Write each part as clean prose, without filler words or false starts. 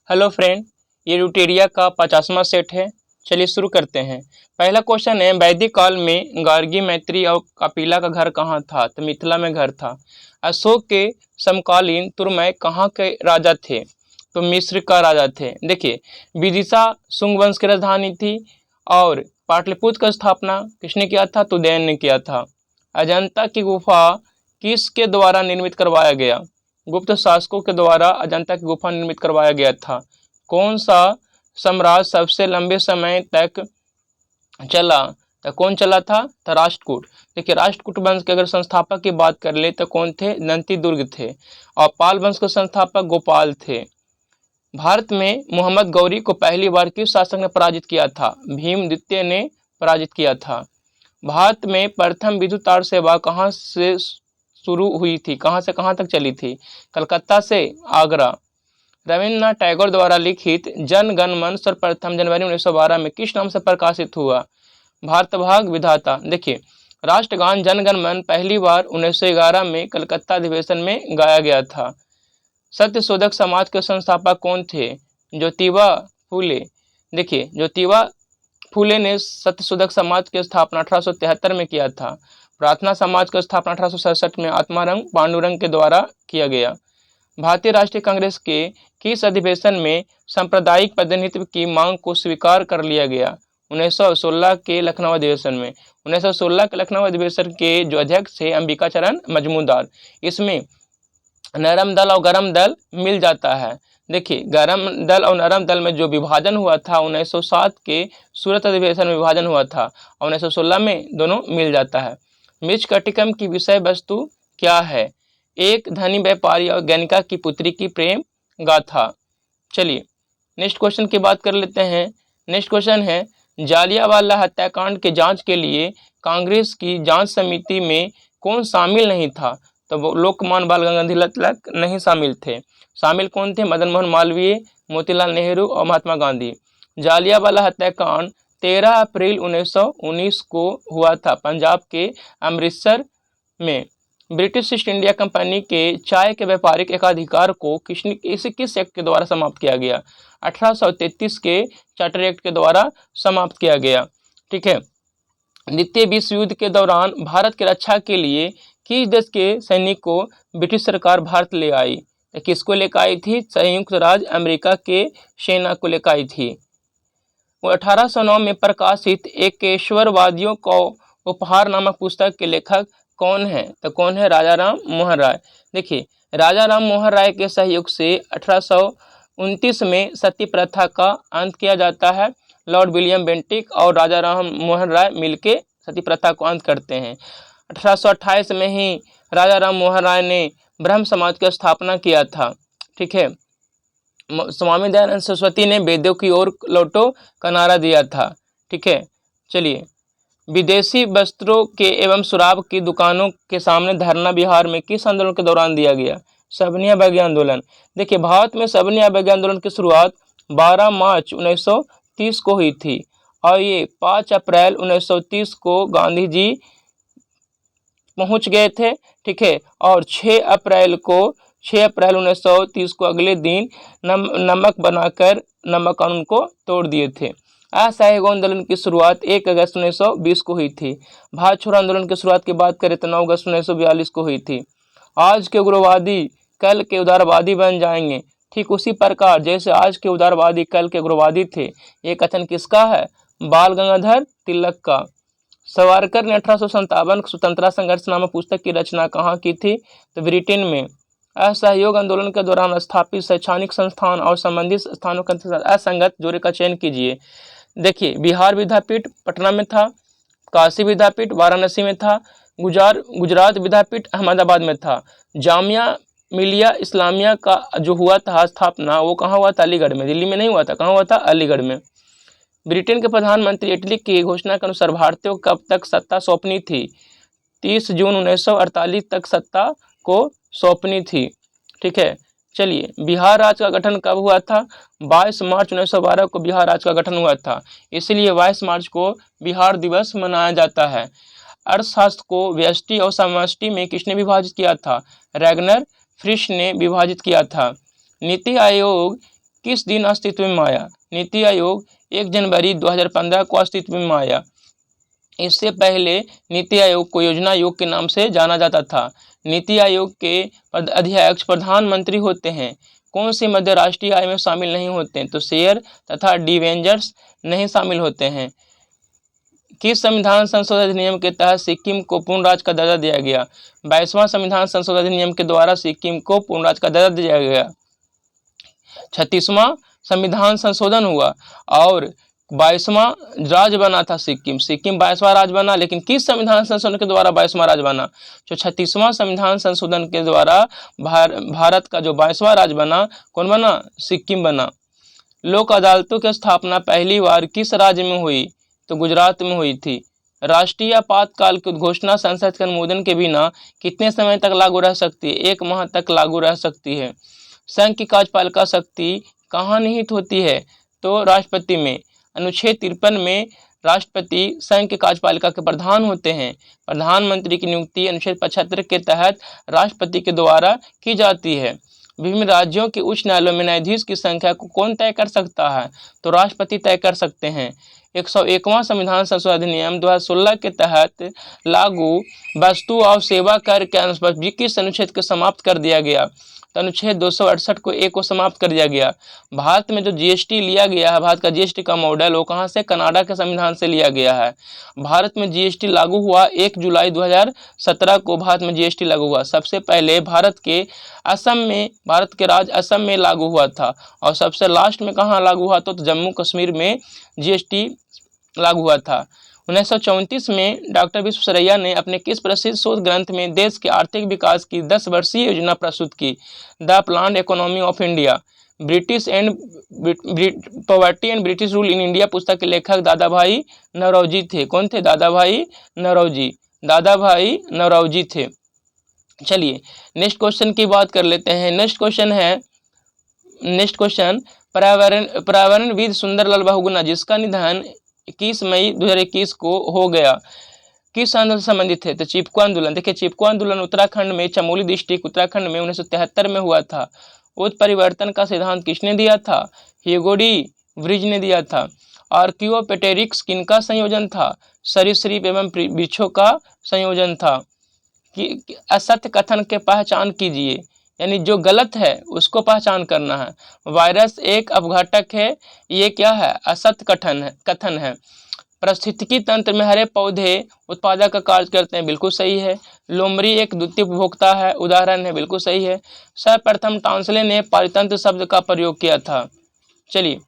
Hello friend, ये यूटेरिया का 50वां set है। चलिए शुरू करते हैं। पहला क्वेश्चन है, वैदिक काल में गार्गी, मैत्री और कपिला का घर कहाँ था? तो मिथिला में घर था। अशोक के समकालीन तुर्मय कहाँ के राजा थे? तो मिस्र का राजा थे। देखिए, विदिशा शुंग वंश की राजधानी थी और पाटलिपुत्र का स्थापना किसने किया था? तो उदयन ने किया था। अजंता की गुफा किसके द्वारा निर्मित करवाया गया? गुप्त शासकों के द्वारा अजंता की गुफा निर्मित करवाया गया था। कौन सा साम्राज्य सबसे लंबे समय तक चला? तो कौन चला था? तो राष्ट्रकूट। देखिए, राष्ट्रकूट वंश के अगर संस्थापक की बात कर ले तो कौन थे? दंती दुर्ग थे। और पाल वंश के संस्थापक गोपाल थे। भारत में मोहम्मद गौरी को पहली बार किस शासक ने पराजित किया था? भीम द्वितीय ने पराजित किया था। भारत में प्रथम विद्युत तार सेवा कहाँ से शुरू हुई थी? कहाँ से कहाँ तक चली थी? कलकत्ता से आगरा। रविन्द्रनाथ टैगोर द्वारा लिखित जन गण मन सर्वप्रथम जनवरी 1912 में किस नाम से प्रकाशित हुआ? भारत भाग विधाता। देखिए, राष्ट्रगान जन गण मन पहली बार 1911 में कलकत्ता अधिवेशन में गाया गया था। सत्यशोधक समाज के संस्थापक कौन थे? ज्योतिबा फूले। देखिए, ज्योतिबा फूले ने सत्यशोधक समाज की स्थापना 1873 में किया था। प्रार्थना समाज की स्थापना 1867 में आत्मारंग पांडुरंग के द्वारा किया गया। भारतीय राष्ट्रीय कांग्रेस के किस अधिवेशन में सांप्रदायिक प्रतिनिधित्व की मांग को स्वीकार कर लिया गया? 1916 के लखनऊ अधिवेशन में। 1916 के लखनऊ अधिवेशन के जो अध्यक्ष थे अंबिकाचरण मजमूदार। इसमें नरम दल और गरम दल मिल जाता है। देखिए, गरम दल और नरम दल में जो विभाजन हुआ था 1907 के सूरत अधिवेशन में विभाजन हुआ था और 1916 में दोनों मिल जाता है। मृच्छकटिकम की विषय वस्तु क्या है? एक धनी व्यापारी और गणिका की पुत्री की प्रेम गाथा। चलिए नेक्स्ट क्वेश्चन की बात कर लेते हैं। नेक्स्ट क्वेश्चन है, जालियांवाला हत्याकांड के जांच के लिए कांग्रेस की जांच समिति में कौन शामिल नहीं था? तो वो लोकमान्य बाल गंगाधर तिलक नहीं शामिल थे। शामिल कौन थे? मदन मोहन मालवीय, मोतीलाल नेहरू और महात्मा गांधी। जालियांवाला हत्याकांड 13 अप्रैल 1919 को हुआ था पंजाब के अमृतसर में। ब्रिटिश ईस्ट इंडिया कंपनी के चाय के व्यापारिक एकाधिकार को किस एक्ट के द्वारा समाप्त किया गया? 1833 के चार्टर एक्ट के द्वारा समाप्त किया गया। ठीक है। द्वितीय विश्व युद्ध के दौरान भारत की रक्षा के लिए किस देश के सैनिक को ब्रिटिश सरकार भारत ले आई? किसको लेकर आई थी? संयुक्त राज्य अमेरिका के सेना को लेकर आई थी। वो 1809 में प्रकाशित एकेश्वरवादियों को उपहार नामक पुस्तक के लेखक कौन है? तो कौन है? राजा राम मोहन राय। देखिए, राजा राम मोहन राय के सहयोग से 1829 में सती प्रथा का अंत किया जाता है। लॉर्ड विलियम बेंटिक और राजा राम मोहन राय मिलकर सती प्रथा को अंत करते हैं। 1828 में ही राजा राम मोहन राय ने ब्रह्म समाज की स्थापना किया था। ठीक है। स्वामी दयानंद सरस्वती ने वेदों की ओर लौटो का नारा दिया था। ठीक है। चलिए, विदेशी वस्त्रों के एवं शराब की दुकानों के सामने धरना बिहार में किस आंदोलन के दौरान दिया गया? सबनी अवज्ञा आंदोलन। देखिए, भारत में सबनी अवज्ञा आंदोलन की शुरुआत 12 मार्च 1930 को हुई थी और ये 5 अप्रैल 1930 को गांधी जी पहुंच गए थे। ठीक है। और 6 अप्रैल 1930 को अगले दिन नमक बनाकर नमक कानून को तोड़ दिए थे। असहयोग आंदोलन की शुरुआत 1 अगस्त 1920 को हुई थी। भारत छोड़ो आंदोलन की शुरुआत की बात करें तो 9 अगस्त 1942 को हुई थी। आज के उग्रवादी कल के उदारवादी बन जाएंगे। ठीक उसी प्रकार जैसे आज के उदारवादी कल के उग्रवादी थे। ये कथन किसका है? बाल गंगाधर तिलक का। सावरकर ने 1857 स्वतंत्रता संघर्ष नामक पुस्तक की रचना कहाँ की थी? तो ब्रिटेन में। असहयोग आंदोलन के दौरान स्थापित शैक्षणिक संस्थान और संबंधित स्थानों का असंगत जोड़े का चयन कीजिए। देखिए, बिहार विद्यापीठ पटना में था, काशी विद्यापीठ वाराणसी में था, गुजरात विद्यापीठ अहमदाबाद में था। जामिया मिलिया इस्लामिया का जो हुआ था स्थापना वो कहाँ हुआ था? अलीगढ़ में। दिल्ली में नहीं हुआ था। कहाँ हुआ था? अलीगढ़ में। ब्रिटेन के प्रधानमंत्री इटली की घोषणा के अनुसार भारतीयों को कब तक सत्ता सौंपनी थी? 30 जून 1948 तक सत्ता को सौंपनी थी। ठीक है। चलिए, बिहार राज्य का गठन कब हुआ था? 22 मार्च 1912 को बिहार राज्य का गठन हुआ था। इसलिए 22 मार्च को बिहार दिवस मनाया जाता है। अर्थशास्त्र को व्यष्टि और समष्टि में किसने विभाजित किया था? रैगनर फ्रिश ने विभाजित किया था। नीति आयोग किस दिन अस्तित्व में आया? नीति आयोग 1 जनवरी 2015 को अस्तित्व में आया। इससे पहले नीति आयोग को योजना आयोग के नाम से जाना जाता था। नीति आयोग के अध्यक्ष प्रधानमंत्री होते हैं। कौन से मध्य राष्ट्रीय आय में शामिल नहीं होते हैं? तो शेयर तथा डिवेंजर्स नहीं शामिल होते हैं। किस संविधान संशोधन अधिनियम के तहत सिक्किम को पूर्ण राज्य का दर्जा दिया गया? 22वां संविधान संशोधन अधिनियम के द्वारा सिक्किम को पूर्ण राज्य का दर्जा दिया गया। 36वां संविधान संशोधन हुआ और 22वां राज्य बना था सिक्किम। सिक्किम 22वां राज्य बना, लेकिन किस संविधान संशोधन के द्वारा 22वां राज्य बना? जो 36वां संविधान संशोधन के द्वारा भारत का जो 22वां राज्य बना, कौन बना? सिक्किम बना। लोक अदालतों की स्थापना पहली बार किस राज्य में हुई? तो गुजरात में हुई थी। राष्ट्रीय आपातकाल की उद्घोषणा संसद के अनुमोदन के बिना कितने समय तक लागू रह सकती है? 1 माह तक लागू रह सकती है। संघ की कार्यपालिका शक्ति कहाँ निहित होती है? तो राष्ट्रपति में। अनुच्छेद 53 में राष्ट्रपति संघ की कार्यपालिका के प्रधान होते हैं। प्रधानमंत्री की नियुक्ति अनुच्छेद 75 के तहत राष्ट्रपति के द्वारा की जाती है। विभिन्न राज्यों के उच्च न्यायालयों में न्यायाधीश की संख्या को कौन तय कर सकता है? तो राष्ट्रपति तय कर सकते हैं। 101वां संविधान संशोधन अधिनियम 2016 के तहत लागू वस्तु और सेवा कर के अनुच्छेद किस अनुच्छेद को समाप्त कर दिया गया? तो अनुच्छेद 268 को 1 को समाप्त कर दिया गया। भारत में जो जीएसटी लिया गया है, भारत का जीएसटी का मॉडल, वो कहाँ से? कनाडा के संविधान से लिया गया है। भारत में जीएसटी लागू हुआ 1 जुलाई 2017 को भारत में जीएसटी लागू हुआ। सबसे पहले भारत के राज्य असम में लागू हुआ था और सबसे लास्ट में कहाँ लागू हुआ? तो जम्मू कश्मीर में जीएसटी लागू हुआ था। 1934 में डॉक्टर विश्वेश्वरैया ने अपने किस प्रसिद्ध शोध ग्रंथ में देश के आर्थिक विकास की 10 वर्षीय योजना प्रस्तुत की? The planned economy of India. British and poverty and British rule in India पुस्तक के लेखक दादा भाई नौरोजी थे। कौन थे? दादा भाई नौरोजी। दादा भाई नौरोजी थे। चलिए नेक्स्ट क्वेश्चन की बात कर लेते हैं। नेक्स्ट क्वेश्चन पर्यावरणविद सुंदरलाल बहुगुणा, जिसका निधन 21 मई 2021 को हो गया, किस आंदोलन से संबंधित है? तो चिपको आंदोलन। देखिए चिपको आंदोलन उत्तराखंड में, चमोली डिस्ट्रिक्ट उत्तराखंड में 1973 में हुआ था। उत्परिवर्तन का सिद्धांत किसने दिया था? ह्यूगो डी व्रिज ने दिया था। आर्कियोपेटेरिक्स किनका संयोजन था? सरीसृप एवं वृक्षों का संयोजन था। कि असत्य कथन के पहचान कीजिए, यानी जो गलत है उसको पहचान करना है। वायरस एक अपघटक है, ये क्या है? असत्य कथन है। पारिस्थितिकी तंत्र में हरे पौधे उत्पादक का कार्य करते हैं, बिल्कुल सही है। लोमड़ी एक द्वितीय उपभोक्ता है, उदाहरण है, बिल्कुल सही है। सर्वप्रथम टॉन्सले ने पारितंत्र शब्द का प्रयोग किया था। चलिए,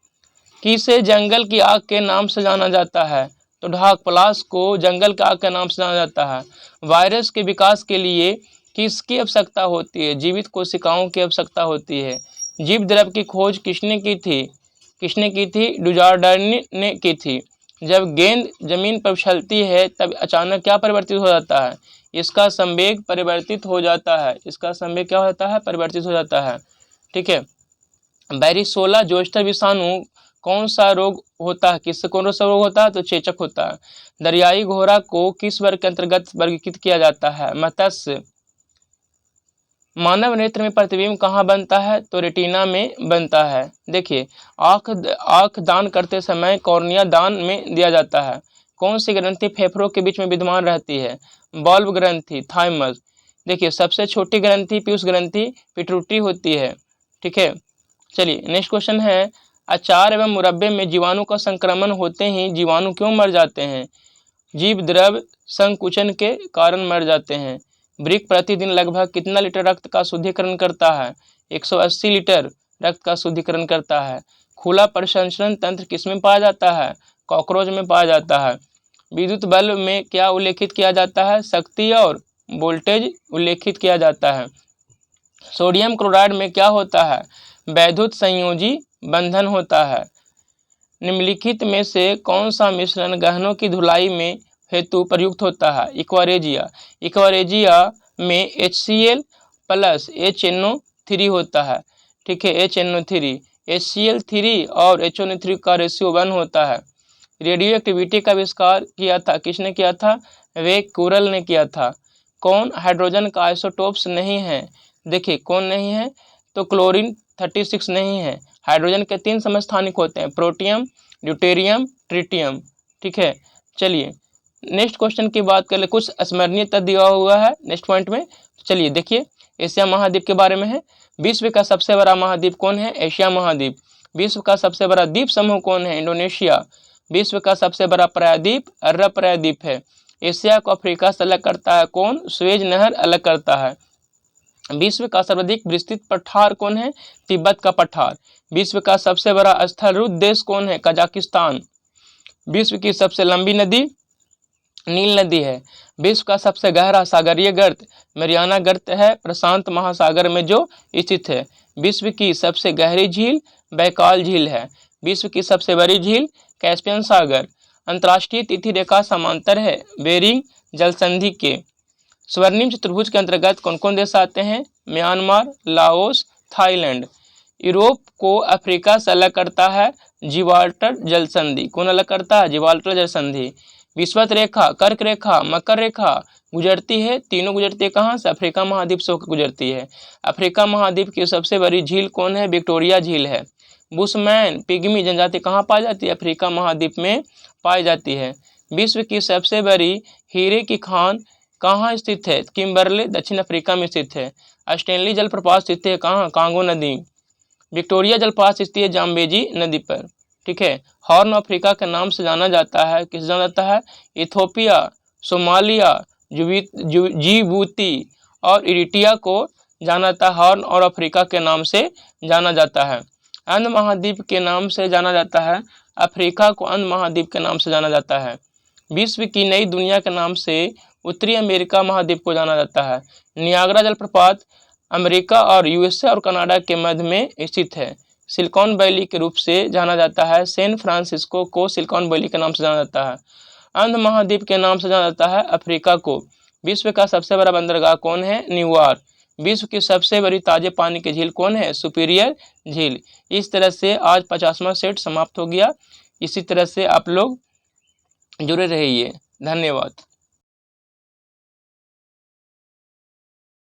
किसे जंगल की आग के नाम से जाना जाता है? तो ढाक पलाश को जंगल की आग के नाम से जाना जाता है। वायरस के विकास के लिए किसकी आवश्यकता होती है? जीवित कोशिकाओं की आवश्यकता होती है। जीव द्रव की खोज किसने की थी? डुजार्डानी ने की थी। जब गेंद जमीन पर उछलती है तब अचानक क्या परिवर्तित हो जाता है? इसका संवेग परिवर्तित हो जाता है। इसका संवेग क्या होता है? परिवर्तित हो जाता है। ठीक है। बैरिसोला जोस्टर विषाणु कौन सा रोग होता है? किससे कौन सा रोग होता है? तो चेचक होता है। दरियाई घोड़ा को किस वर्ग के अंतर्गत वर्गीकृत किया जाता है? मत्स्य। मानव नेत्र में प्रतिबिंब कहाँ बनता है? तो रेटिना में बनता है। देखिए, आँख दान करते समय कॉर्निया दान में दिया जाता है। कौन सी ग्रंथि फेफड़ों के बीच में विद्यमान रहती है? बल्ब ग्रंथि, थाइमस। देखिए, सबसे छोटी ग्रंथि पीयूष ग्रंथि पिट्यूटरी होती है। ठीक है। चलिए नेक्स्ट क्वेश्चन है, अचार एवं मुरब्बे में जीवाणु का संक्रमण होते ही जीवाणु क्यों मर जाते हैं? जीव द्रव संकुचन के कारण मर जाते हैं। वृक्क प्रतिदिन लगभग कितना लीटर रक्त का शुद्धिकरण करता है? 180 लीटर रक्त का शुद्धिकरण करता है। खुला प्रसंचरण तंत्र किसमें पाया जाता है? कॉकरोच में पाया जाता है। विद्युत बल्ब में क्या उल्लेखित किया जाता है? शक्ति और वोल्टेज उल्लेखित किया जाता है। सोडियम क्लोराइड में क्या होता है? वैद्युत संयोजी बंधन होता है। निम्नलिखित में से कौन सा मिश्रण गहनों की धुलाई में हेतु प्रयुक्त होता है? इक्वारेजिया में HCl प्लस HNO3 होता है। ठीक है, HNO3, HCl3 और HNO3 का रेशियो 1 होता है। रेडियो एक्टिविटी का आविष्कार किया था, किसने किया था? वे कुरल ने किया था। कौन हाइड्रोजन का आइसोटोप्स नहीं है? देखिए कौन नहीं है? तो क्लोरीन 36 नहीं है। हाइड्रोजन के 3 समस्थानिक होते हैं, प्रोटियम, ड्यूटेरियम, ट्रिटियम। ठीक है, चलिए नेक्स्ट क्वेश्चन की बात कर ले। कुछ स्मरणीय तथ्य दिया हुआ है नेक्स्ट पॉइंट में। चलिए देखिए, एशिया महाद्वीप के बारे में है। विश्व का सबसे बड़ा महाद्वीप कौन है? एशिया महाद्वीप। विश्व का सबसे बड़ा द्वीप समूह कौन है? इंडोनेशिया। विश्व का सबसे बड़ा प्रायद्वीप अरब प्रायद्वीप है। एशिया को अफ्रीका से अलग करता है कौन? सुएज नहर अलग करता है। विश्व का सर्वाधिक विस्तृत पठार कौन है? तिब्बत का पठार। विश्व का सबसे बड़ा स्थलरूप देश कौन है? कजाकिस्तान। विश्व की सबसे लंबी नदी नील नदी है। विश्व का सबसे गहरा सागरीय गर्त मैरियाना गर्त है, प्रशांत महासागर में जो स्थित है। विश्व की सबसे गहरी झील बैकाल झील है। विश्व की सबसे बड़ी झील कैस्पियन सागर। अंतर्राष्ट्रीय तिथि रेखा समांतर है बेरिंग जलसंधि के। स्वर्णिम चतुर्भुज के अंतर्गत कौन कौन देश आते हैं? Myanmar, Laos, Thailand. यूरोप को अफ्रीका से अलग करता है जिब्राल्टर जलसंधि। कौन अलग करता है? जिब्राल्टर जलसंधि। विषुवत रेखा, कर्क रेखा, मकर रेखा गुजरती है, तीनों गुजरती है कहाँ से? अफ्रीका महाद्वीप से होकर गुजरती है। अफ्रीका महाद्वीप की सबसे बड़ी झील कौन है? विक्टोरिया झील है। बुशमैन पिग्मी जनजाति कहाँ पाई जाती है? अफ्रीका महाद्वीप में पाई जाती है। विश्व की सबसे बड़ी हीरे की खान कहाँ स्थित है? किम्बरले दक्षिण अफ्रीका में स्थित है। स्टेनली जलप्रपात स्थित है कहाँ? कांगो नदी। विक्टोरिया जलप्रपात स्थित है जाम्बेजी नदी पर। ठीक है, हॉर्न अफ्रीका के नाम से जाना जाता है। किस जाना जाता है? इथोपिया, सोमालिया, जिबूती और इरिट्रिया को जाना जाता है हॉर्न और अफ्रीका के नाम से जाना जाता है। अंध महाद्वीप के नाम से जाना जाता है। अफ्रीका को अंध महाद्वीप के नाम से जाना जाता है। विश्व की नई दुनिया के नाम से उत्तरी अमेरिका महाद्वीप को जाना जाता है। नियाग्रा जलप्रपात अमेरिका और यूएसए और कनाडा के मध्य में स्थित है। सिलिकॉन वैली के रूप से जाना जाता है। सैन फ्रांसिस्को को सिलिकॉन वैली के नाम से जाना जाता है। अंध महाद्वीप के नाम से जाना जाता है अफ्रीका को। विश्व का सबसे बड़ा बंदरगाह कौन है? न्यूयॉर्क। विश्व की सबसे बड़ी ताजे पानी की झील कौन है? सुपीरियर झील। इस तरह से आज 50वां सेट समाप्त हो गया। इसी तरह से आप लोग जुड़े रहिए। धन्यवाद।